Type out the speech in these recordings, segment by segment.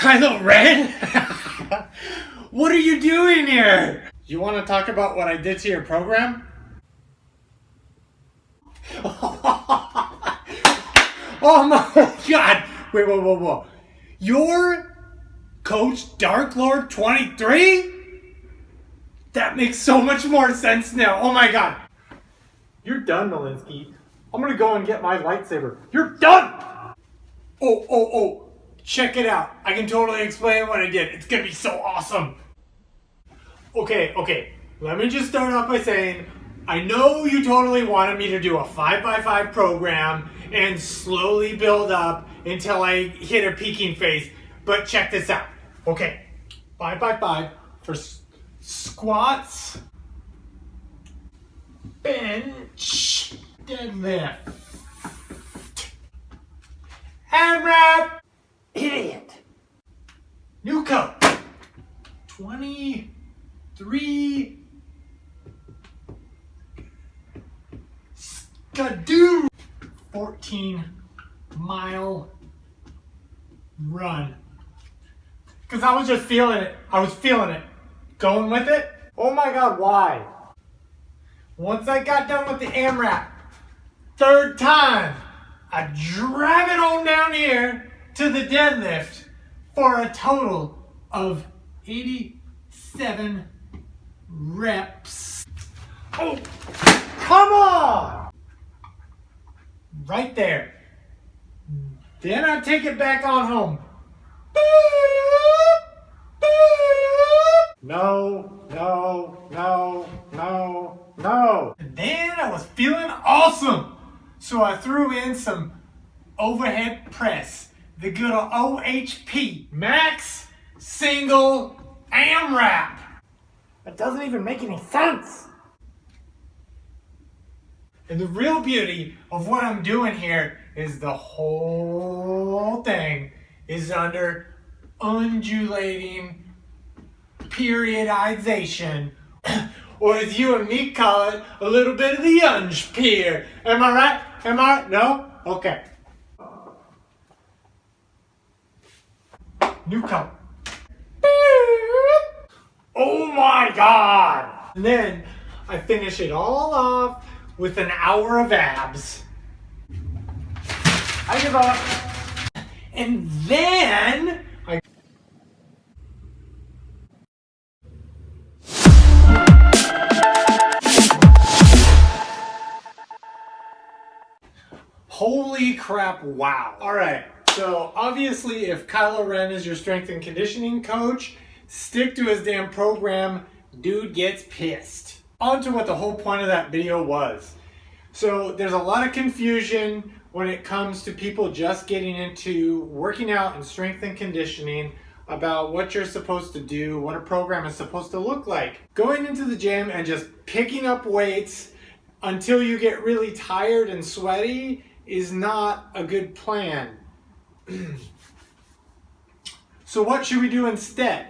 Kylo Ren? What are you doing here? You want to talk about what I did to your program? Oh my god! Wait, whoa. You're Coach Dark Lord 23? That makes so much more sense now. Oh my god. You're done, Malinsky. I'm gonna go and get my lightsaber. You're done! Oh. Check it out. I can totally explain what I did. It's gonna be so awesome. Okay. Let me just start off by saying, I know you totally wanted me to do a 5x5 program and slowly build up until I hit a peaking phase. But check this out. Okay, 5x5 for squats, bench, deadlift, AMRAP, idiot, new code, 23, skidoo, 14-mile run. Because I was just feeling it. Going with it. Oh my god, why? Once I got done with the AMRAP, third time, I drag it on down here to the deadlift for a total of 87 reps. Oh, come on! Right there. Then I take it back on home. No. And then I was feeling awesome. So I threw in some overhead press. The good old OHP. Max Single AMRAP. That doesn't even make any sense. And the real beauty of what I'm doing here is the whole thing is under undulating periodization, or as you and me call it, a little bit of the unge pier. Am I right? No? Okay. New color. Oh my god! And then I finish it all off with an hour of abs. I give up. And then I holy crap, wow. Alright, so obviously if Kylo Ren is your strength and conditioning coach, stick to his damn program, dude gets pissed. On to what the whole point of that video was. So there's a lot of confusion when it comes to people just getting into working out and strength and conditioning about what you're supposed to do, what a program is supposed to look like. Going into the gym and just picking up weights until you get really tired and sweaty is not a good plan. So what should we do instead?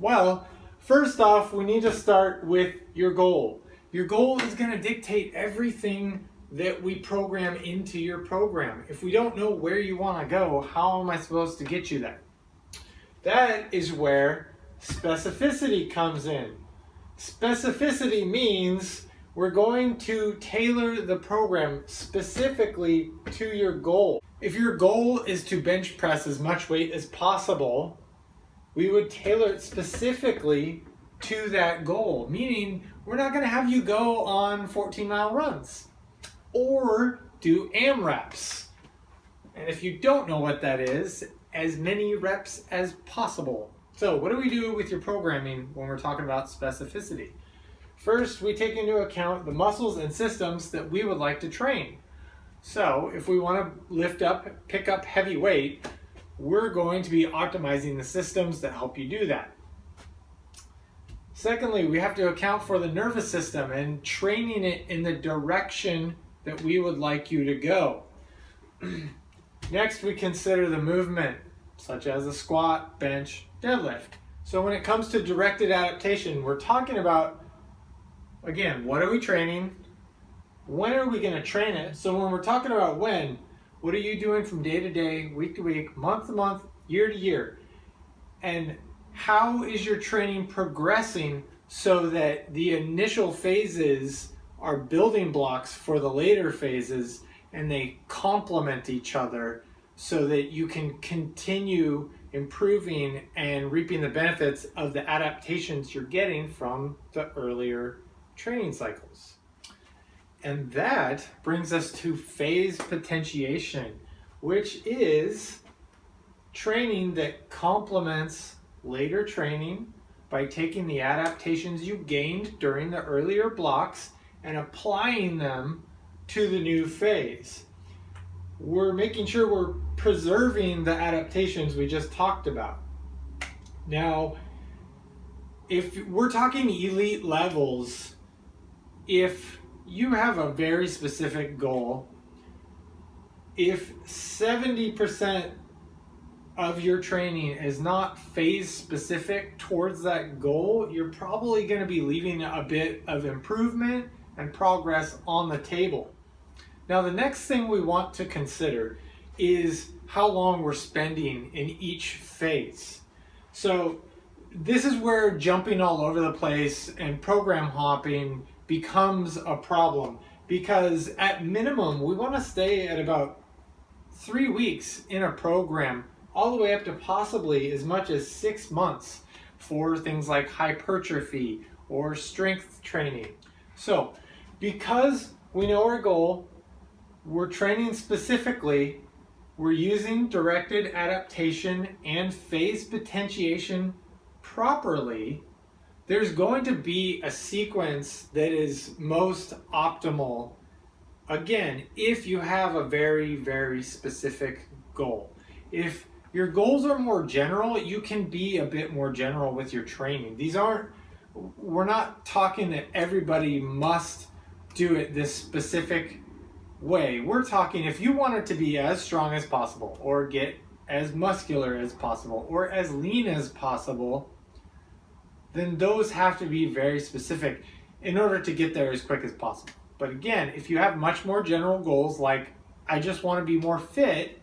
Well, first off, we need to start with your goal. Your goal is going to dictate everything that we program into your program. If we don't know where you want to go, how am I supposed to get you there? That is where specificity comes in. Specificity means we're going to tailor the program specifically to your goal. If your goal is to bench press as much weight as possible, we would tailor it specifically to that goal, meaning we're not going to have you go on 14-mile runs or do AMRAPs. And if you don't know what that is, as many reps as possible. So what do we do with your programming when we're talking about specificity? First, we take into account the muscles and systems that we would like to train. So if we want to pick up heavy weight, we're going to be optimizing the systems that help you do that. Secondly, we have to account for the nervous system and training it in the direction that we would like you to go. Next, we consider the movement, such as a squat, bench, deadlift. So when it comes to directed adaptation, we're talking about, again, what are we training? When are we going to train it? So when we're talking about when, what are you doing from day to day, week to week, month to month, year to year? And how is your training progressing so that the initial phases are building blocks for the later phases and they complement each other so that you can continue improving and reaping the benefits of the adaptations you're getting from the earlier training cycles. And that brings us to phase potentiation, which is training that complements later training by taking the adaptations you gained during the earlier blocks and applying them to the new phase. We're making sure we're preserving the adaptations we just talked about. Now, if we're talking elite levels, if you have a very specific goal, if 70% of your training is not phase specific towards that goal, you're probably going to be leaving a bit of improvement and progress on the table. Now, the next thing we want to consider is how long we're spending in each phase. So this is where jumping all over the place and program hopping becomes a problem, because at minimum we want to stay at about 3 weeks in a program, all the way up to possibly as much as 6 months for things like hypertrophy or strength training. So because we know our goal, we're training specifically, we're using directed adaptation and phase potentiation properly, there's going to be a sequence that is most optimal, again, if you have a very, very specific goal. If your goals are more general, you can be a bit more general with your training. We're not talking that everybody must do it this specific way. We're talking if you want it to be as strong as possible, or get as muscular as possible, or as lean as possible, then those have to be very specific in order to get there as quick as possible. But again, if you have much more general goals, like I just want to be more fit,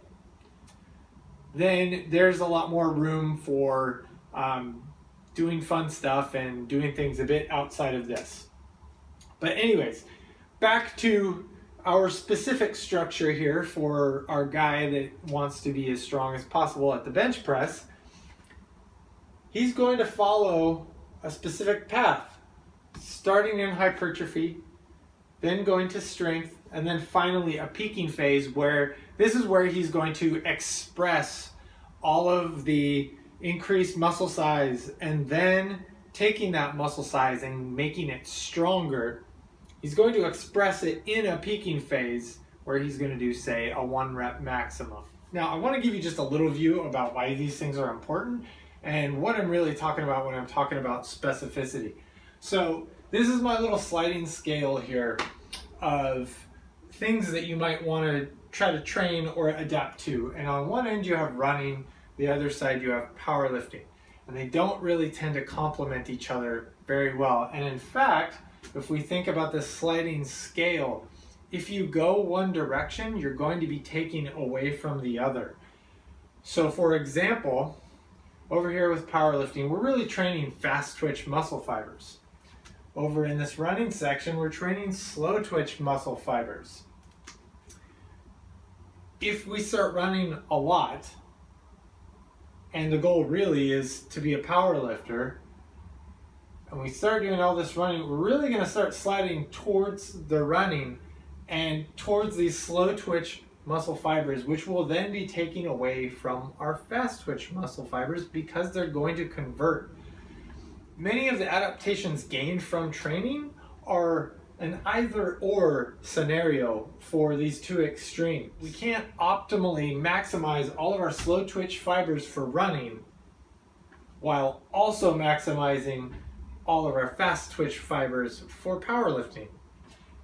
then there's a lot more room for doing fun stuff and doing things a bit outside of this. But anyways, back to our specific structure here for our guy that wants to be as strong as possible at the bench press. He's going to follow a specific path, starting in hypertrophy, then going to strength, and then finally a peaking phase where this is where he's going to express all of the increased muscle size, and then taking that muscle size and making it stronger, he's going to express it in a peaking phase where he's going to do, say, a 1 rep maximum. Now, I want to give you just a little view about why these things are important and what I'm really talking about when I'm talking about specificity. So this is my little sliding scale here of things that you might want to try to train or adapt to. And on one end you have running, the other side you have powerlifting. And they don't really tend to complement each other very well. And in fact, if we think about this sliding scale, if you go one direction, you're going to be taking away from the other. So for example, over here with powerlifting, we're really training fast twitch muscle fibers. Over in this running section, we're training slow twitch muscle fibers. If we start running a lot, and the goal really is to be a power lifter, and we start doing all this running, we're really going to start sliding towards the running and towards these slow twitch muscle fibers, which will then be taking away from our fast twitch muscle fibers because they're going to convert. Many of the adaptations gained from training are an either-or scenario for these two extremes. We can't optimally maximize all of our slow twitch fibers for running while also maximizing all of our fast twitch fibers for powerlifting.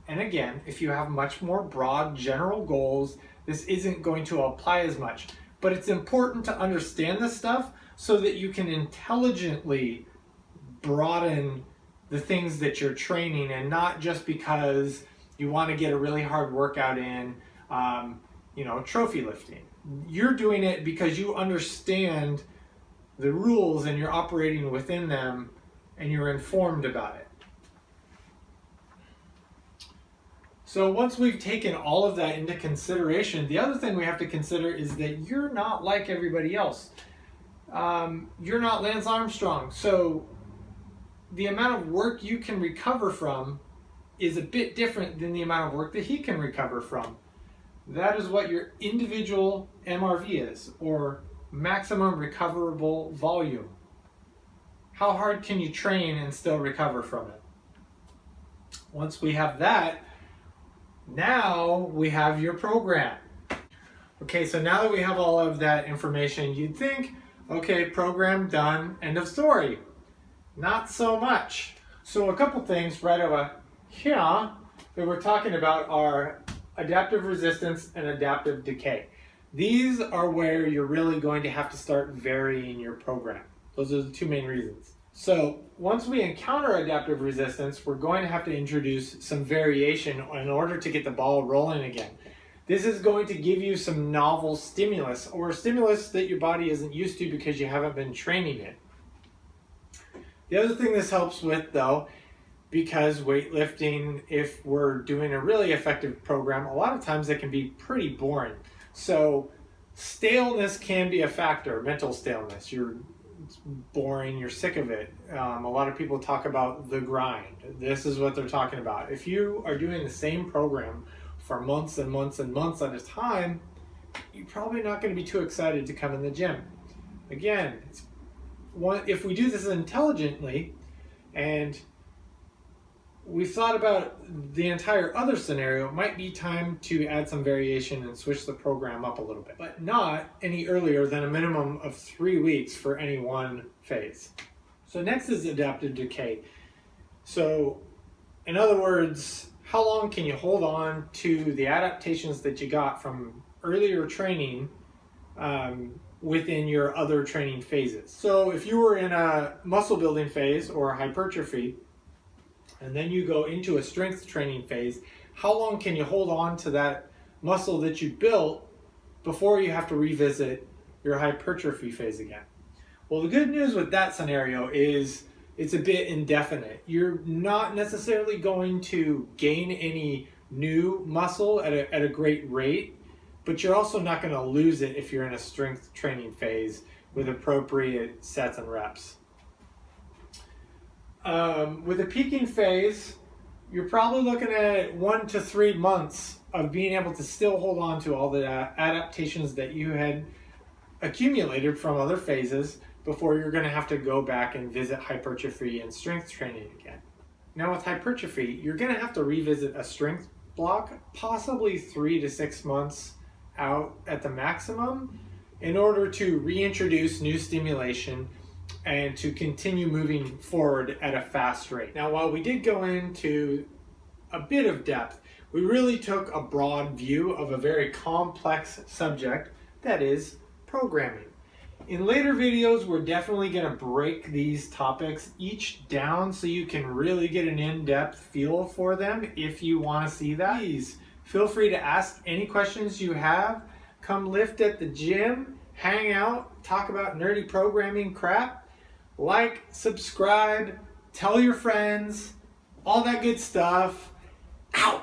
And again, if you have much more broad general goals, this isn't going to apply as much. But it's important to understand this stuff so that you can intelligently broaden the things that you're training, and not just because you want to get a really hard workout in, trophy lifting. You're doing it because you understand the rules and you're operating within them and you're informed about it. So once we've taken all of that into consideration, the other thing we have to consider is that you're not like everybody else. You're not Lance Armstrong, so the amount of work you can recover from is a bit different than the amount of work that he can recover from. That is what your individual MRV is, or maximum recoverable volume. How hard can you train and still recover from it? Once we have that, now we have your program. Okay, so now that we have all of that information, you'd think, okay, program done, end of story. Not so much. So a couple things right over here that we're talking about are adaptive resistance and adaptive decay. These are where you're really going to have to start varying your program. Those are the two main reasons. So once we encounter adaptive resistance, we're going to have to introduce some variation in order to get the ball rolling again. This is going to give you some novel stimulus, or stimulus that your body isn't used to because you haven't been training it. The other thing this helps with, though, because weightlifting, if we're doing a really effective program, a lot of times it can be pretty boring. So staleness can be a factor, mental staleness. It's boring, you're sick of it. A lot of people talk about the grind. This is what they're talking about. If you are doing the same program for months and months and months at a time, you're probably not going to be too excited to come in the gym. Again, if we do this intelligently, and we've thought about the entire other scenario, it might be time to add some variation and switch the program up a little bit, but not any earlier than a minimum of 3 weeks for any one phase. So next is adaptive decay. So in other words, how long can you hold on to the adaptations that you got from earlier training within your other training phases? So if you were in a muscle building phase or hypertrophy, and then you go into a strength training phase, how long can you hold on to that muscle that you built before you have to revisit your hypertrophy phase again? Well, the good news with that scenario is it's a bit indefinite. You're not necessarily going to gain any new muscle at a great rate, but you're also not going to lose it if you're in a strength training phase with appropriate sets and reps. With a peaking phase, you're probably looking at 1 to 3 months of being able to still hold on to all the adaptations that you had accumulated from other phases before you're going to have to go back and visit hypertrophy and strength training again. Now with hypertrophy, you're going to have to revisit a strength block possibly 3 to 6 months out at the maximum in order to reintroduce new stimulation and to continue moving forward at a fast rate. Now, while we did go into a bit of depth, we really took a broad view of a very complex subject, that is programming. In later videos, we're definitely going to break these topics each down so you can really get an in-depth feel for them if you want to see that. Please feel free to ask any questions you have. Come lift at the gym, hang out, talk about nerdy programming crap. Like, subscribe, tell your friends, all that good stuff. Ow!